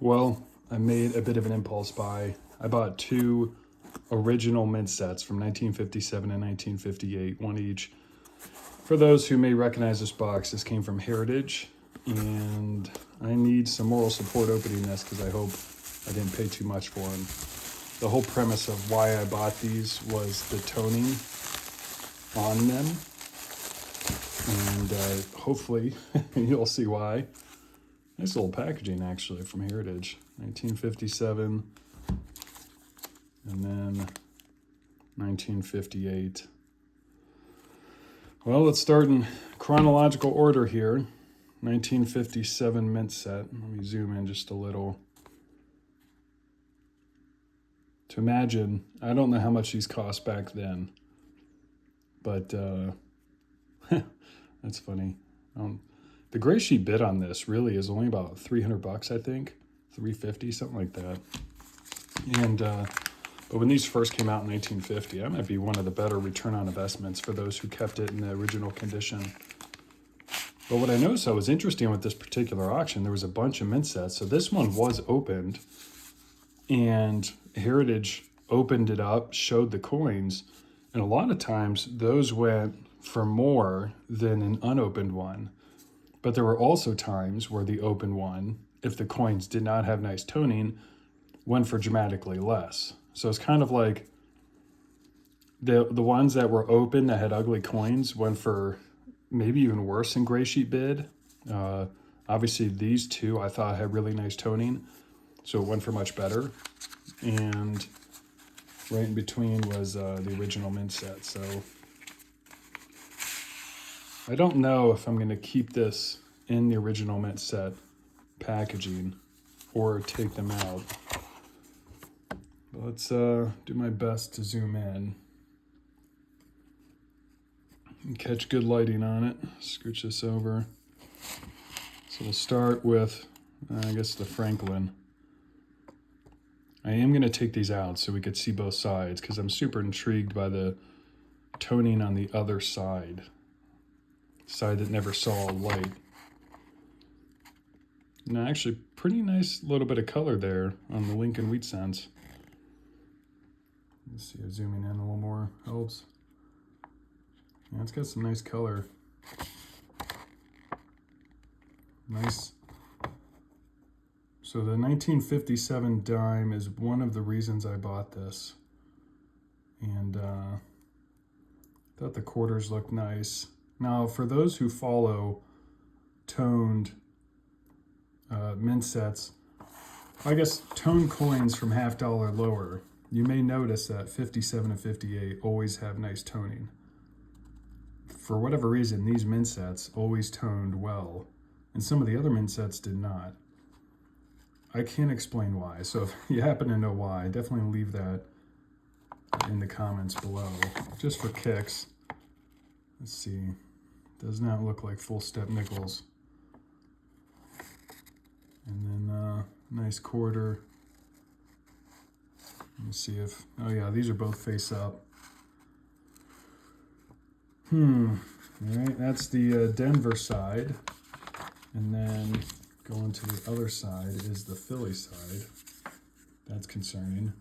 Well, I made a bit of an impulse buy. I bought two original mint sets from 1957 and 1958, one each. For those who may recognize this box, this came from Heritage, and I need some moral support opening this because I hope I didn't pay too much for them. The whole premise of why I bought these was the toning on them, and hopefully you'll see why. Nice little packaging actually from Heritage, 1957, and then 1958. Well, let's start in chronological order here. 1957 mint set. Let me zoom in just a little. To imagine, I don't know how much these cost back then, but that's funny. The gray sheet bid on this really is only about $300, I think, $350, something like that. And but when these first came out in 1950, that might be one of the better return on investments for those who kept it in the original condition. But what I noticed that was interesting with this particular auction, there was a bunch of mint sets. So this one was opened, and Heritage opened it up, showed the coins, and a lot of times those went for more than an unopened one. But there were also times where the open one, if the coins did not have nice toning, went for dramatically less. So it's kind of like the ones that were open that had ugly coins went for maybe even worse than gray sheet bid. Obviously these two I thought had really nice toning, so it went for much better. And right in between was the original mint set. So I don't know if I'm going to keep this in the original mint set packaging or take them out. But let's do my best to zoom in and catch good lighting on it. Scooch this over. So we'll start with, I guess, the Franklin. I am going to take these out so we could see both sides because I'm super intrigued by the toning on the other side. Side that never saw light. Now, actually, pretty nice little bit of color there on the Lincoln Wheat Cents. Let's see, zooming in a little more helps. Yeah, it's got some nice color. Nice. So the 1957 dime is one of the reasons I bought this. And thought the quarters looked nice. Now, for those who follow toned mint sets, I guess toned coins from $50 lower, you may notice that 57 and 58 always have nice toning. For whatever reason, these mint sets always toned well, and some of the other mint sets did not. I can't explain why, so if you happen to know why, definitely leave that in the comments below. Just for kicks, let's see. Does not look like full step nickels. And then nice quarter. Let me see if, oh yeah, these are both face up. All right, that's the Denver side. And then going to the other side is the Philly side. That's concerning.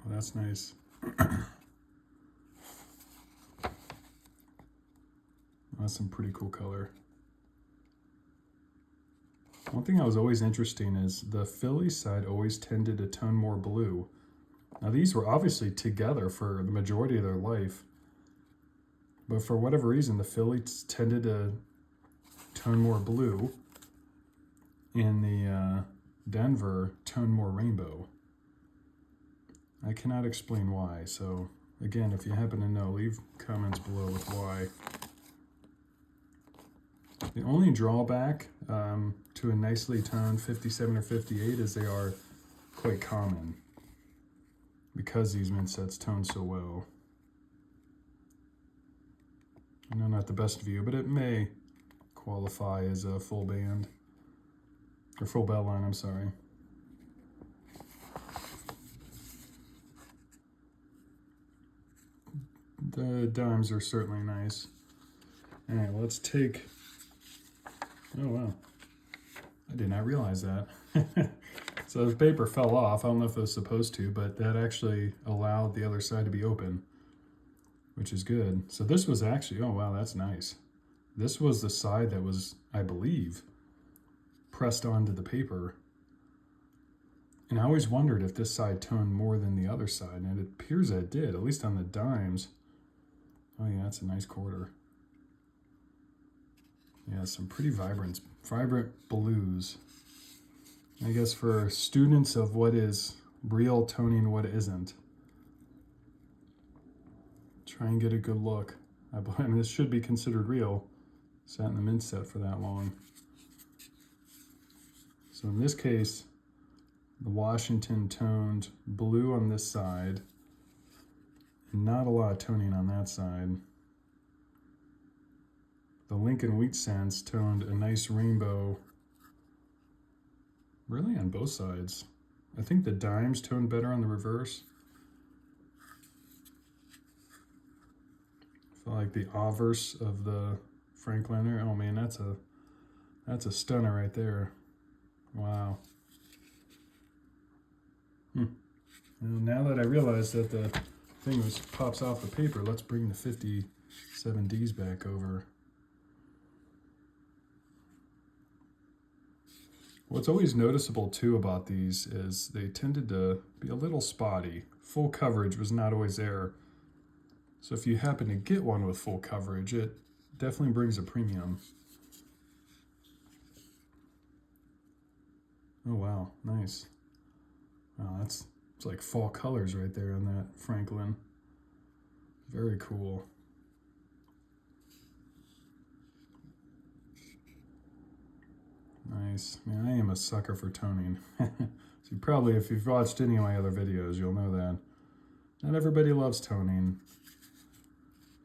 Well, that's nice. That's some pretty cool color. One thing that was always interesting is the Philly side always tended to tone more blue. Now these were obviously together for the majority of their life, but for whatever reason the Phillies tended to tone more blue and the Denver tone more rainbow. I cannot explain why, so again, if you happen to know, leave comments below with why. The only drawback to a nicely toned 57 or 58 is they are quite common because these mint sets tone so well. I know not the best view, but it may qualify as a full band, or full bell line, I'm sorry. The dimes are certainly nice. All right, let's take, oh wow, I did not realize that. So the paper fell off. I don't know if it was supposed to, but that actually allowed the other side to be open, which is good. So this was actually, oh wow, that's nice. This was the side that was, I believe, pressed onto the paper. And I always wondered if this side toned more than the other side, and it appears that it did, at least on the dimes. Oh yeah, that's a nice quarter. Yeah, some pretty vibrant blues. I guess for students of what is real toning, what isn't. Try and get a good look. I mean, this should be considered real. Sat in the mint set for that long. So in this case, the Washington toned blue on this side, and not a lot of toning on that side. The Lincoln Wheat Cents toned a nice rainbow, really on both sides. I think the dimes toned better on the reverse. I feel like the obverse of the Frankliner. Oh man, that's a stunner right there. Wow. Well, now that I realize that the thing pops off the paper, let's bring the 57Ds back over. What's always noticeable too about these is they tended to be a little spotty. Full coverage was not always there. So if you happen to get one with full coverage, it definitely brings a premium. Oh wow, nice. Wow, it's like fall colors right there on that Franklin. Very cool. Nice. Man, I am a sucker for toning. So probably, if you've watched any of my other videos, you'll know that. Not everybody loves toning.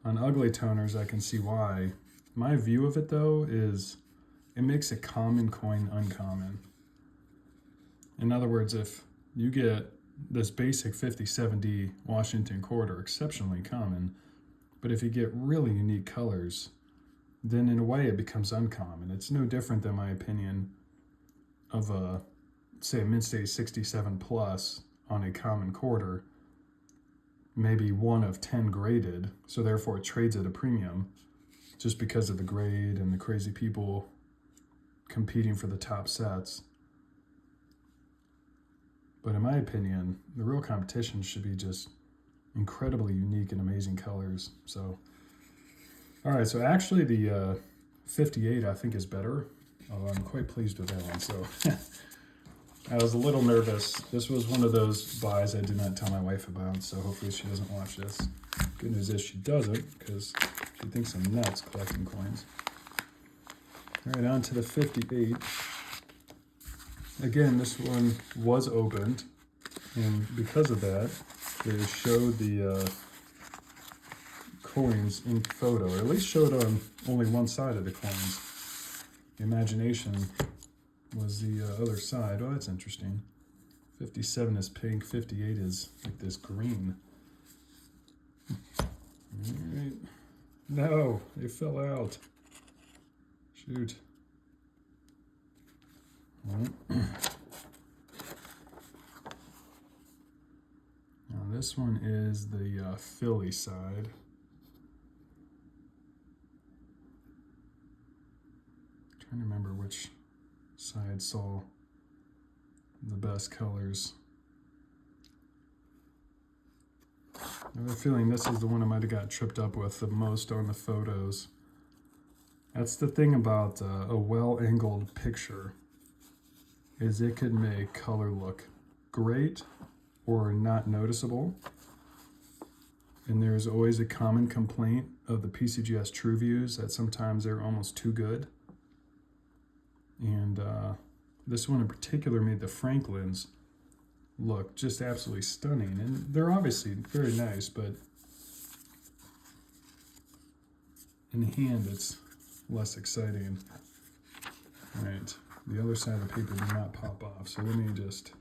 On ugly toners, I can see why. My view of it, though, is it makes a common coin uncommon. In other words, if you get this basic 57D Washington quarter, exceptionally common, but if you get really unique colors, then in a way it becomes uncommon. It's no different than my opinion of a, say, a Mint State 67 Plus on a common quarter, maybe 1 of 10 graded, so therefore it trades at a premium just because of the grade and the crazy people competing for the top sets. But in my opinion, the real competition should be just incredibly unique and amazing colors. So, all right, so actually the 58 I think is better. I'm quite pleased with that one. So I was a little nervous. This was one of those buys I did not tell my wife about, so hopefully she doesn't watch this. Good news is she doesn't, because she thinks I'm nuts collecting coins. All right, on to the 58. Again, this one was opened, and because of that, they showed the coins in photo, or at least showed on only one side of the coins. The Imagination was the other side. Oh, that's interesting. 57 is pink, 58 is like this green. All right. No, it fell out. Shoot. Now this one is the Philly side. Trying to remember which side saw the best colors. I have a feeling this is the one I might have got tripped up with the most on the photos. That's the thing about a well-angled picture, is it could make color look great or not noticeable. And there's always a common complaint of the PCGS TrueViews that sometimes they're almost too good. And this one in particular made the Franklins look just absolutely stunning. And they're obviously very nice, but in hand it's less exciting. All right, the other side of the paper did not pop off, so let me just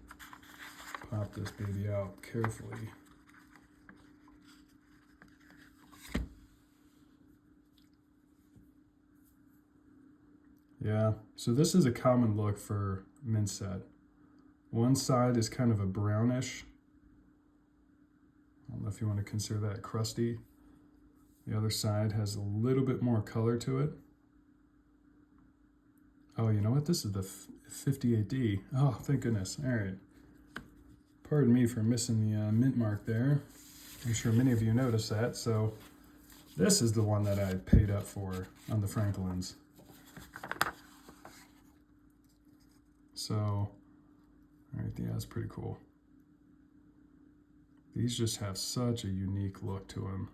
pop this baby out carefully. Yeah, so this is a common look for mint set. One side is kind of a brownish. I don't know if you want to consider that crusty. The other side has a little bit more color to it. Oh, you know what? This is the 58D. Oh, thank goodness. All right. Pardon me for missing the mint mark there. I'm sure many of you noticed that. So this is the one that I paid up for on the Franklins. So, all right, yeah, that's pretty cool. These just have such a unique look to them.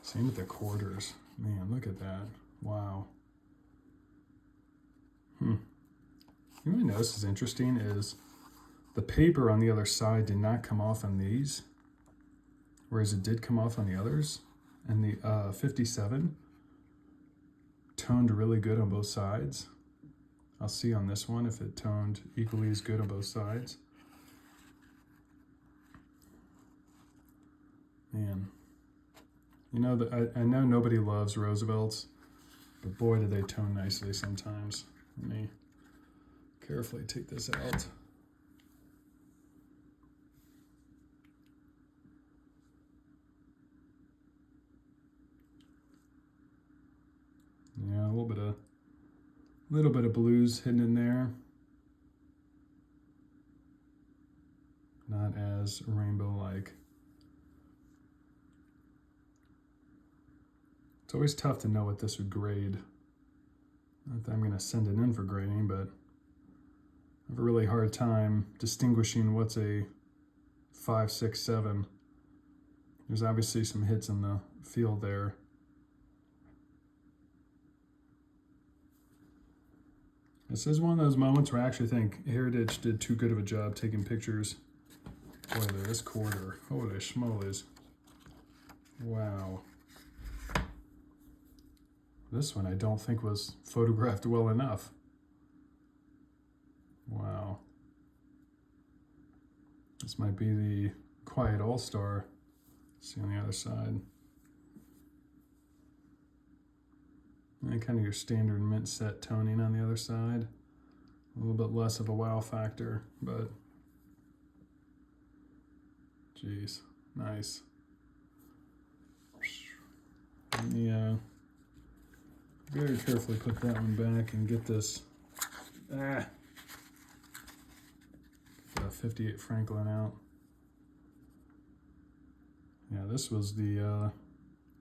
Same with the quarters. Man, look at that. Wow. You know what I noticed is interesting is the paper on the other side did not come off on these, whereas it did come off on the others. And the 57 toned really good on both sides. I'll see on this one if it toned equally as good on both sides. Man, you know, I know nobody loves Roosevelts, but boy, do they tone nicely sometimes. Let me carefully take this out. Yeah, a little bit of blues hidden in there. Not as rainbow-like. It's always tough to know what this would grade. Not that I'm going to send it in for grading, but I have a really hard time distinguishing what's a 5, 6, 7. There's obviously some hits in the field there. This is one of those moments where I actually think Heritage did too good of a job taking pictures. Boy, this quarter, holy schmoles. Wow. This one I don't think was photographed well enough. Wow. This might be the Quiet All-Star. See on the other side. And kind of your standard mint set toning on the other side. A little bit less of a wow factor, but geez, nice. Let me very carefully put that one back and get this 58 Franklin out. Yeah, this was the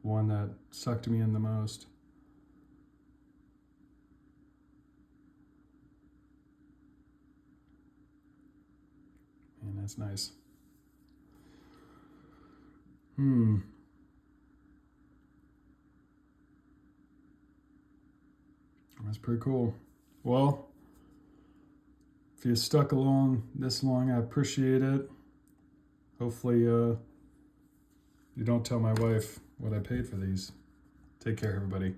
one that sucked me in the most. And that's nice. That's pretty cool. Well, if you stuck along this long, I appreciate it. Hopefully you don't tell my wife what I paid for these. Take care, everybody.